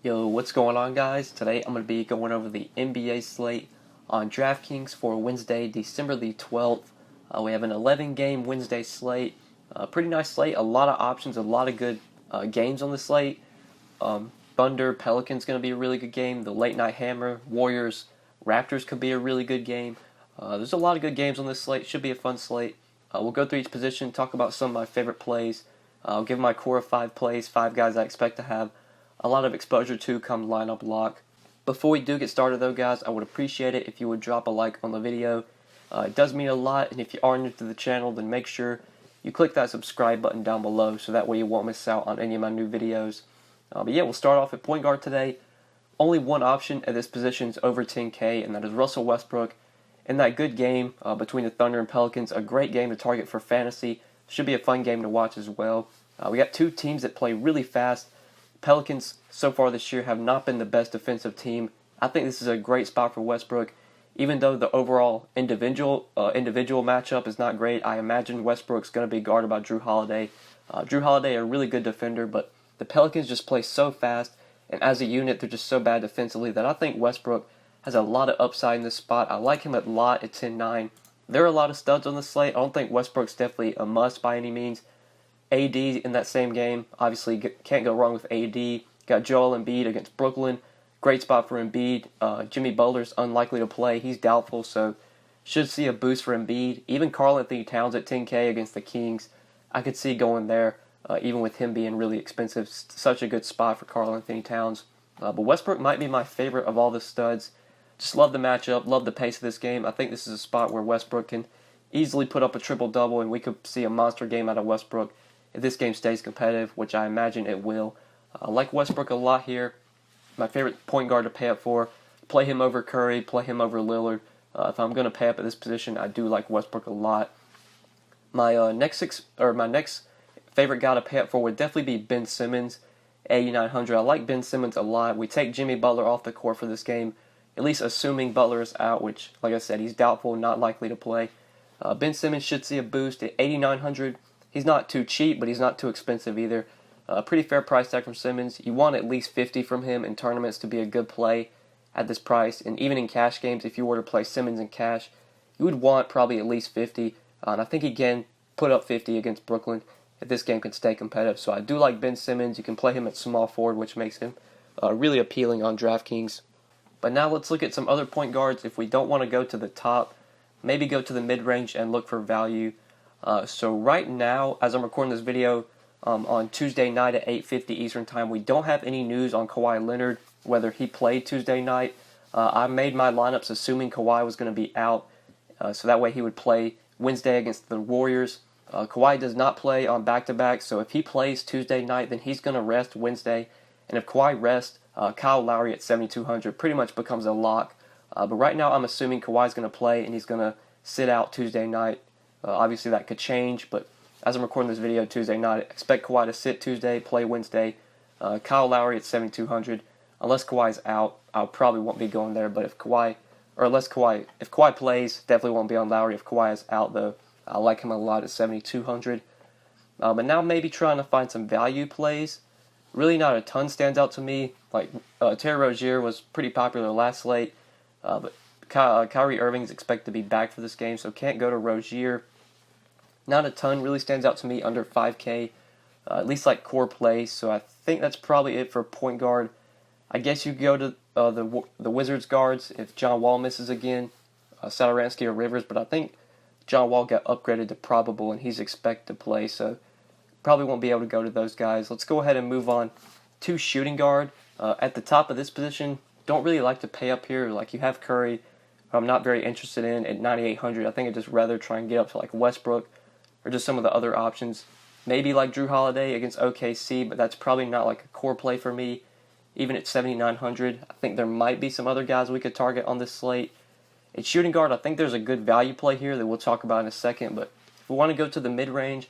Yo, what's going on, guys? Today I'm going to be going over the NBA slate on DraftKings for Wednesday, December the 12th. We have an 11-game Wednesday slate. Pretty nice slate, a lot of options, a lot of good games on the slate. Thunder, Pelicans going to be a really good game. The Late Night Hammer, Warriors, Raptors could be a really good game. There's a lot of good games on this slate. Should be a fun slate. We'll go through each position, talk about some of my favorite plays. I'll give my core of 5 plays, 5 guys I expect to have a lot of exposure to come lineup lock. Before we do get started though, guys, I would appreciate it if you would drop a like on the video. It does mean a lot, and if you are new to the channel, then make sure you click that subscribe button down below so that way you won't miss out on any of my new videos. But yeah, we'll start off at point guard today. Only one option at this position is over 10K, and that is Russell Westbrook. In that good game between the Thunder and Pelicans, a great game to target for fantasy. Should be a fun game to watch as well. We got two teams that play really fast. Pelicans so far this year have not been the best defensive team. I think this is a great spot for Westbrook. Even though the overall individual matchup is not great, I imagine Westbrook's going to be guarded by Jrue Holiday. Jrue Holiday, a really good defender, but the Pelicans just play so fast, and as a unit, they're just so bad defensively that I think Westbrook has a lot of upside in this spot. I like him a lot at 10-9. There are a lot of studs on the slate. I don't think Westbrook's definitely a must by any means. AD in that same game, obviously can't go wrong with AD. Got Joel Embiid against Brooklyn. Great spot for Embiid. Jimmy Butler's unlikely to play. He's doubtful, so should see a boost for Embiid. Even Karl-Anthony Towns at 10K against the Kings, I could see going there, even with him being really expensive. Such a good spot for Karl-Anthony Towns. But Westbrook might be my favorite of all the studs. Just love the matchup, love the pace of this game. I think this is a spot where Westbrook can easily put up a triple-double, and we could see a monster game out of Westbrook if this game stays competitive, which I imagine it will. I like Westbrook a lot here. My favorite point guard to pay up for. Play him over Curry, play him over Lillard. If I'm going to pay up at this position, I do like Westbrook a lot. My next favorite guy to pay up for would definitely be Ben Simmons, 8,900. I like Ben Simmons a lot. We take Jimmy Butler off the court for this game, at least assuming Butler is out, which, like I said, he's doubtful, not likely to play. Ben Simmons should see a boost at 8,900. He's not too cheap, but he's not too expensive either. Pretty fair price tag from Simmons. You want at least 50 from him in tournaments to be a good play at this price. And even in cash games, if you were to play Simmons in cash, you would want probably at least 50. And I think he can put up 50 against Brooklyn if this game can stay competitive. So I do like Ben Simmons. You can play him at small forward, which makes him really appealing on DraftKings. But now let's look at some other point guards. If we don't want to go to the top, maybe go to the mid-range and look for value. So right now, as I'm recording this video on Tuesday night at 8:50 Eastern Time, we don't have any news on Kawhi Leonard, whether he played Tuesday night. I made my lineups assuming Kawhi was going to be out, so that way he would play Wednesday against the Warriors. Kawhi does not play on back-to-back, so if he plays Tuesday night, then he's going to rest Wednesday. And if Kawhi rests, Kyle Lowry at 7,200 pretty much becomes a lock. But right now, I'm assuming Kawhi's going to play, and he's going to sit out Tuesday night. Obviously, that could change, but as I'm recording this video Tuesday night, I expect Kawhi to sit Tuesday, play Wednesday. Kyle Lowry at 7,200. Unless Kawhi's out, I probably won't be going there. But if Kawhi plays, definitely won't be on Lowry. If Kawhi is out, though, I like him a lot at 7,200. But now maybe trying to find some value plays. Really not a ton stands out to me. Like Terry Rozier was pretty popular last slate, but Kyrie Irving is expected to be back for this game, so can't go to Rozier. Not a ton really stands out to me under 5K, at least like core plays. So I think that's probably it for point guard. I guess you could go to the Wizards guards if John Wall misses again, Satoransky or Rivers, but I think John Wall got upgraded to probable and he's expected to play, so probably won't be able to go to those guys. Let's go ahead and move on to shooting guard. At the top of this position, don't really like to pay up here. Like you have Curry, who I'm not very interested in at 9,800. I think I'd just rather try and get up to like Westbrook or just some of the other options. Maybe like Jrue Holiday against OKC, but that's probably not like a core play for me. Even at 7,900, I think there might be some other guys we could target on this slate. At shooting guard, I think there's a good value play here that we'll talk about in a second, but if we want to go to the mid-range,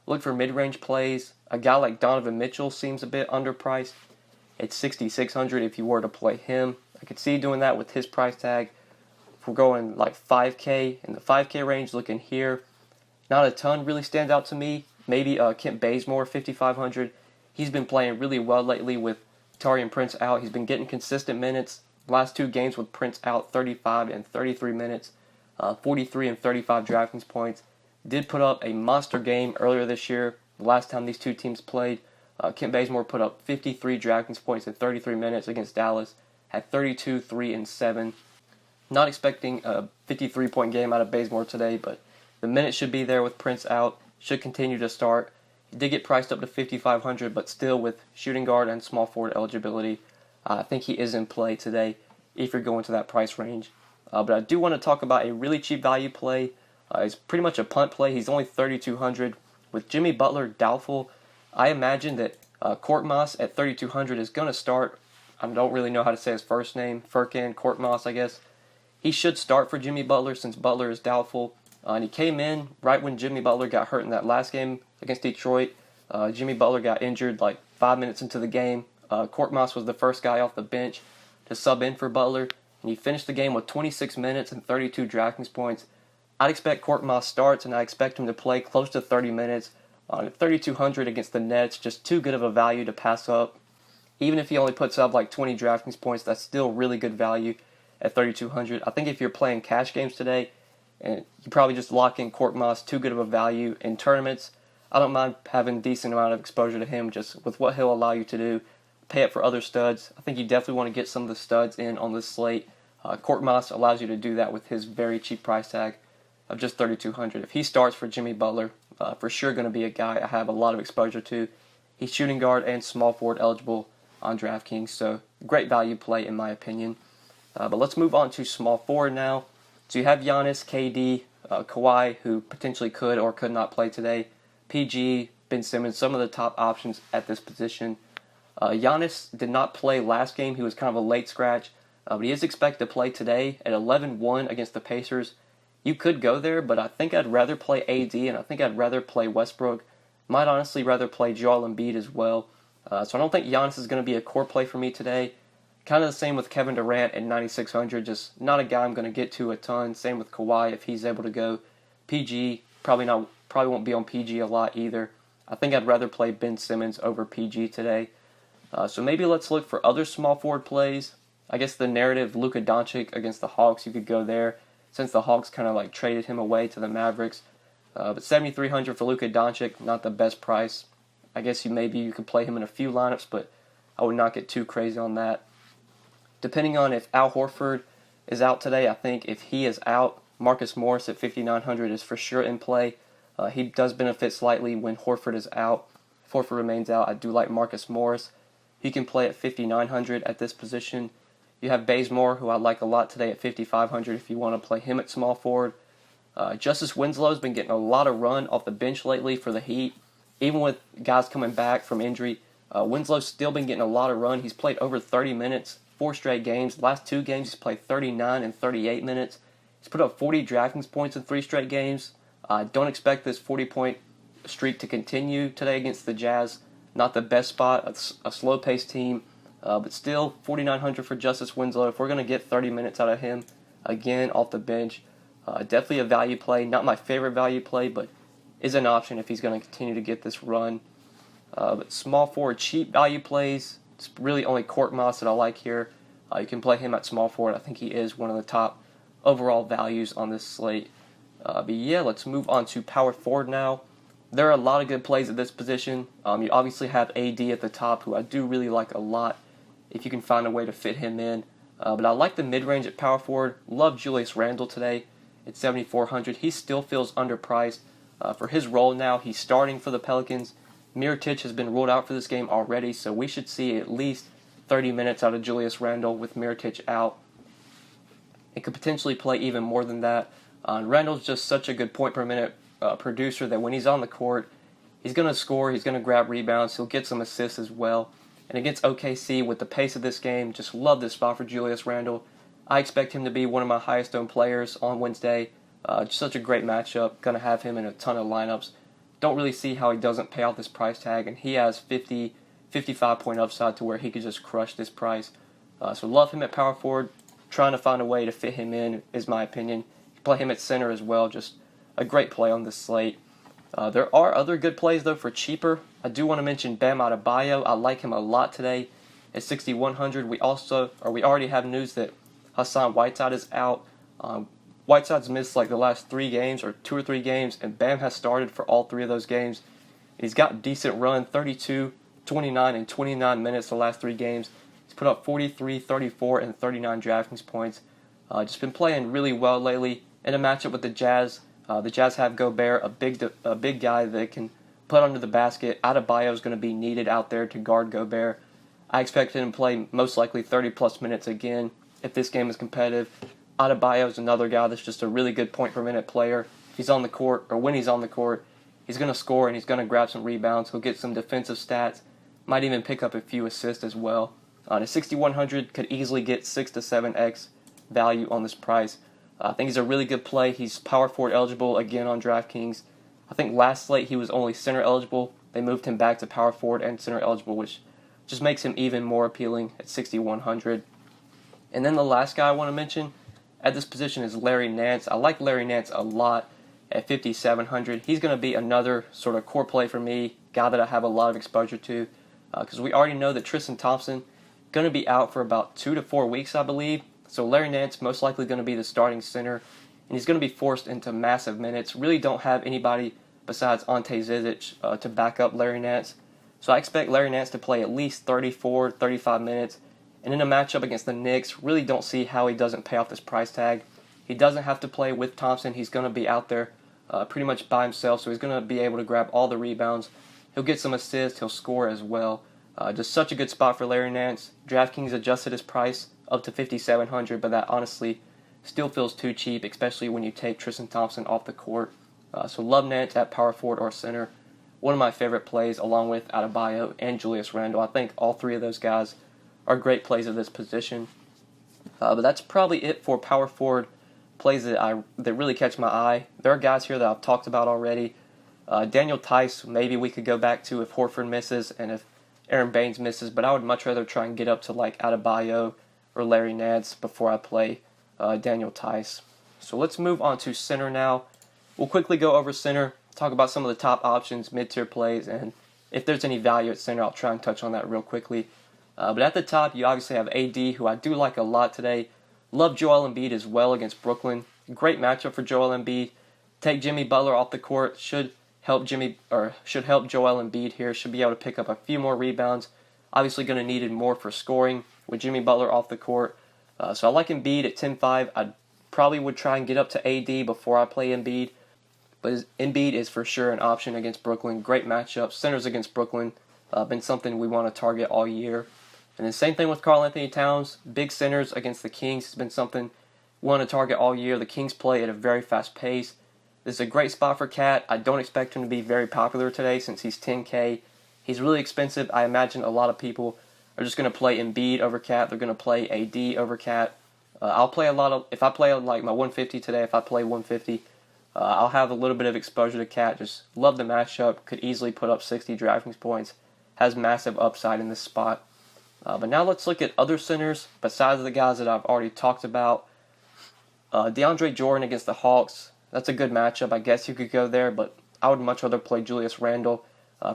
look for mid-range plays. A guy like Donovan Mitchell seems a bit underpriced. At 6,600 if you were to play him. I could see doing that with his price tag. If we're going like 5K, in the 5K range, looking here, not a ton really stands out to me. Maybe Kent Bazemore, 5,500. He's been playing really well lately with Taurean Prince out. He's been getting consistent minutes. Last two games with Prince out, 35 and 33 minutes, 43 and 35 DraftKings points. Did put up a monster game earlier this year. The last time these two teams played, Kent Bazemore put up 53 DraftKings points in 33 minutes against Dallas. Had 32, 3, and 7. Not expecting a 53-point game out of Bazemore today, but the minutes should be there with Prince out. Should continue to start. He did get priced up to 5,500, but still with shooting guard and small forward eligibility, I think he is in play today if you're going to that price range. But I do want to talk about a really cheap value play. It's pretty much a punt play. He's only 3,200. With Jimmy Butler doubtful, I imagine that Korkmaz at 3,200 is going to start. I don't really know how to say his first name. Furkan Korkmaz, I guess. He should start for Jimmy Butler since Butler is doubtful. And he came in right when Jimmy Butler got hurt in that last game against Detroit. Jimmy Butler got injured like 5 minutes into the game. Korkmaz was the first guy off the bench to sub in for Butler. And he finished the game with 26 minutes and 32 DraftKings points. I'd expect Korkmaz starts, and I expect him to play close to 30 minutes. 3,200 against the Nets, just too good of a value to pass up. Even if he only puts up like 20 DraftKings points, that's still really good value at 3,200. I think if you're playing cash games today, and you probably just lock in Korkmaz, too good of a value in tournaments. I don't mind having a decent amount of exposure to him just with what he'll allow you to do. Pay up for other studs. I think you definitely want to get some of the studs in on this slate. Korkmaz allows you to do that with his very cheap price tag of just 3,200. If he starts for Jimmy Butler, for sure going to be a guy I have a lot of exposure to. He's shooting guard and small forward eligible on DraftKings, so great value play in my opinion. But let's move on to small forward now. So you have Giannis, KD, Kawhi, who potentially could or could not play today. PG, Ben Simmons, some of the top options at this position. Giannis did not play last game. He was kind of a late scratch. But he is expected to play today at 11-1 against the Pacers. You could go there, but I think I'd rather play AD, and I think I'd rather play Westbrook. Might honestly rather play Joel Embiid as well. So I don't think Giannis is going to be a core play for me today. Kind of the same with Kevin Durant at 9,600. Just not a guy I'm going to get to a ton. Same with Kawhi if he's able to go. PG, probably won't be on PG a lot either. I think I'd rather play Ben Simmons over PG today. So maybe let's look for other small forward plays. I guess the narrative Luka Doncic against the Hawks, you could go there since the Hawks kind of like traded him away to the Mavericks. But 7,300 for Luka Doncic, not the best price. I guess you could play him in a few lineups, but I would not get too crazy on that. Depending on if Al Horford is out today, I think if he is out, Marcus Morris at 5,900 is for sure in play. He does benefit slightly when Horford is out. If Horford remains out, I do like Marcus Morris. He can play at 5,900 at this position. You have Bazemore, who I like a lot today at 5,500 if you want to play him at small forward. Justice Winslow has been getting a lot of run off the bench lately for the Heat. Even with guys coming back from injury, Winslow's still been getting a lot of run. He's played over 30 minutes, 4 straight games. Last 2 games, he's played 39 and 38 minutes. He's put up 40 DraftKings points in 3 straight games. I don't expect this 40-point streak to continue today against the Jazz. Not the best spot, a slow-paced team, but still 4,900 for Justice Winslow. If we're going to get 30 minutes out of him, again, off the bench, definitely a value play. Not my favorite value play, but is an option if he's going to continue to get this run. But small forward, cheap value plays, it's really only Korkmaz that I like here. You can play him at small forward. I think he is one of the top overall values on this slate. But yeah, let's move on to power forward now. There are a lot of good plays at this position. You obviously have AD at the top, who I do really like a lot, if you can find a way to fit him in. But I like the mid-range at power forward. Love Julius Randle today at 7,400. He still feels underpriced. For his role now, he's starting for the Pelicans. Mirotic has been ruled out for this game already, so we should see at least 30 minutes out of Julius Randle with Mirotic out. It could potentially play even more than that. Randle's just such a good point-per-minute producer that when he's on the court, he's going to score, he's going to grab rebounds, he'll get some assists as well. And against OKC, with the pace of this game, just love this spot for Julius Randle. I expect him to be one of my highest-owned players on Wednesday. Just such a great matchup. Going to have him in a ton of lineups. Don't really see how he doesn't pay out this price tag, and he has 55-point upside to where he could just crush this price. So love him at power forward. Trying to find a way to fit him in is my opinion. You play him at center as well. Just a great play on this slate. There are other good plays, though, for cheaper. I do want to mention Bam Adebayo. I like him a lot today. at 6,100. We already have news that Hassan Whiteside is out. Whiteside's missed like the last 3 games or 2 or 3 games, and Bam has started for all 3 of those games. He's got a decent run, 32, 29, and 29 minutes the last 3 games. He's put up 43, 34, and 39 DraftKings points. Just been playing really well lately in a matchup with the Jazz. The Jazz have Gobert, a big guy that can put under the basket. Adebayo is going to be needed out there to guard Gobert. I expect him to play most likely 30-plus minutes again if this game is competitive. Adebayo is another guy that's just a really good point-per-minute player. If he's on the court, or when he's on the court, he's going to score and he's going to grab some rebounds. He'll get some defensive stats. Might even pick up a few assists as well. On a 6,100, could easily get 6 to 7x value on this price. I think he's a really good play. He's power forward eligible again on DraftKings. I think last slate he was only center eligible. They moved him back to power forward and center eligible, which just makes him even more appealing at 6,100. And then the last guy I want to mention at this position is Larry Nance. I like Larry Nance a lot at 5,700. He's going to be another sort of core play for me, guy that I have a lot of exposure to, because we already know that Tristan Thompson going to be out for about 2 to 4 weeks, I believe. So Larry Nance most likely going to be the starting center, and he's going to be forced into massive minutes. Really don't have anybody besides Ante Zizic to back up Larry Nance. So I expect Larry Nance to play at least 34, 35 minutes. And in a matchup against the Knicks, really don't see how he doesn't pay off this price tag. He doesn't have to play with Thompson. He's going to be out there pretty much by himself, so he's going to be able to grab all the rebounds. He'll get some assists. He'll score as well. Just such a good spot for Larry Nance. DraftKings adjusted his price up to 5,700, but that honestly still feels too cheap, especially when you take Tristan Thompson off the court. So love Nance at power forward or center. One of my favorite plays, along with Adebayo and Julius Randle. I think all 3 of those guys are great plays at this position. But that's probably it for power forward plays that really catch my eye. There are guys here that I've talked about already. Daniel Tice, maybe we could go back to if Horford misses and if Aaron Baines misses, but I would much rather try and get up to like Adebayo or Larry Nance before I play Daniel Tice. So let's move on to center now. We'll quickly go over center, talk about some of the top options, mid-tier plays, and if there's any value at center, I'll try and touch on that real quickly. But at the top, you obviously have AD, who I do like a lot today. Love Joel Embiid as well against Brooklyn. Great matchup for Joel Embiid. Take Jimmy Butler off the court. Should help Joel Embiid here. Should be able to pick up a few more rebounds. Obviously going to need it more for scoring with Jimmy Butler off the court. So I like Embiid at 10.5. I probably would try and get up to AD before I play Embiid. But Embiid is for sure an option against Brooklyn. Great matchup. Centers against Brooklyn. Been something we want to target all year. And then same thing with Karl Anthony Towns. Big centers against the Kings has been something we want to target all year. The Kings play at a very fast pace. This is a great spot for Cat. I don't expect him to be very popular today since he's 10K. He's really expensive. I imagine a lot of people are just going to play Embiid over Cat. They're going to play AD over Cat. I'll play if I play like my 150 today, if I play 150, I'll have a little bit of exposure to Cat. Just love the matchup. Could easily put up 60 DraftKings points. Has massive upside in this spot. But now let's look at other centers besides the guys that I've already talked about. DeAndre Jordan against the Hawks. That's a good matchup. I guess you could go there, but I would much rather play Julius Randle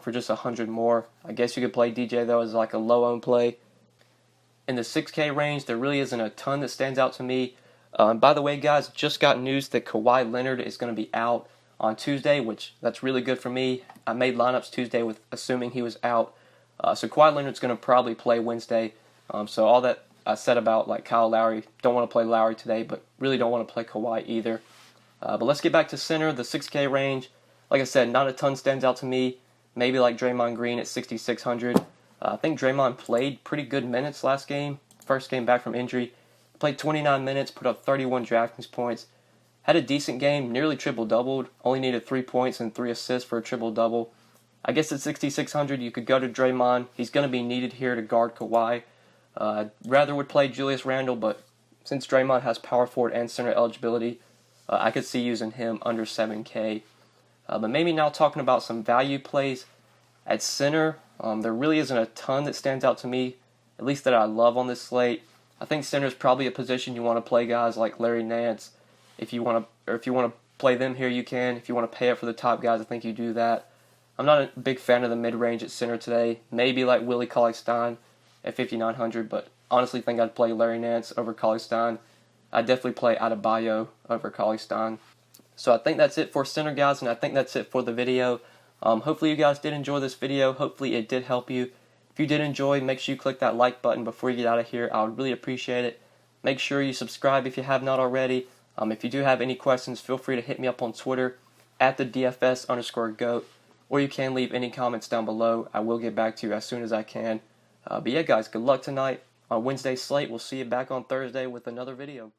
for just 100 more. I guess you could play DJ, though, as like a low-owned play. In the 6K range, there really isn't a ton that stands out to me. By the way, guys, just got news that Kawhi Leonard is going to be out on Tuesday, which that's really good for me. I made lineups Tuesday with assuming he was out. So Kawhi Leonard's going to probably play Wednesday. So all that I said about like Kyle Lowry, don't want to play Lowry today, but really don't want to play Kawhi either. But let's get back to center, the 6K range. Like I said, not a ton stands out to me. Maybe like Draymond Green at 6,600. I think Draymond played pretty good minutes last game. First game back from injury. Played 29 minutes, put up 31 DraftKings points. Had a decent game, nearly triple-doubled. Only needed 3 points and 3 assists for a triple-double. I guess at 6,600 you could go to Draymond. He's going to be needed here to guard Kawhi. Rather would play Julius Randle, but since Draymond has power forward and center eligibility, I could see using him under 7K. But maybe now talking about some value plays at center, there really isn't a ton that stands out to me, at least that I love on this slate. I think center is probably a position you want to play guys like Larry Nance. If you want to play them here, you can. If you want to pay up for the top guys, I think you do that. I'm not a big fan of the mid-range at center today. Maybe like Willie Cauley-Stein at 5,900, but honestly think I'd play Larry Nance over Cauley Stein. I'd definitely play Adebayo over Cauley Stein. So I think that's it for center, guys, and I think that's it for the video. Hopefully you guys did enjoy this video. Hopefully it did help you. If you did enjoy, make sure you click that like button before you get out of here. I would really appreciate it. Make sure you subscribe if you have not already. If you do have any questions, feel free to hit me up on Twitter at the DFS_GOAT, or you can leave any comments down below. I will get back to you as soon as I can. But yeah, guys, good luck tonight on Wednesday's slate. We'll see you back on Thursday with another video.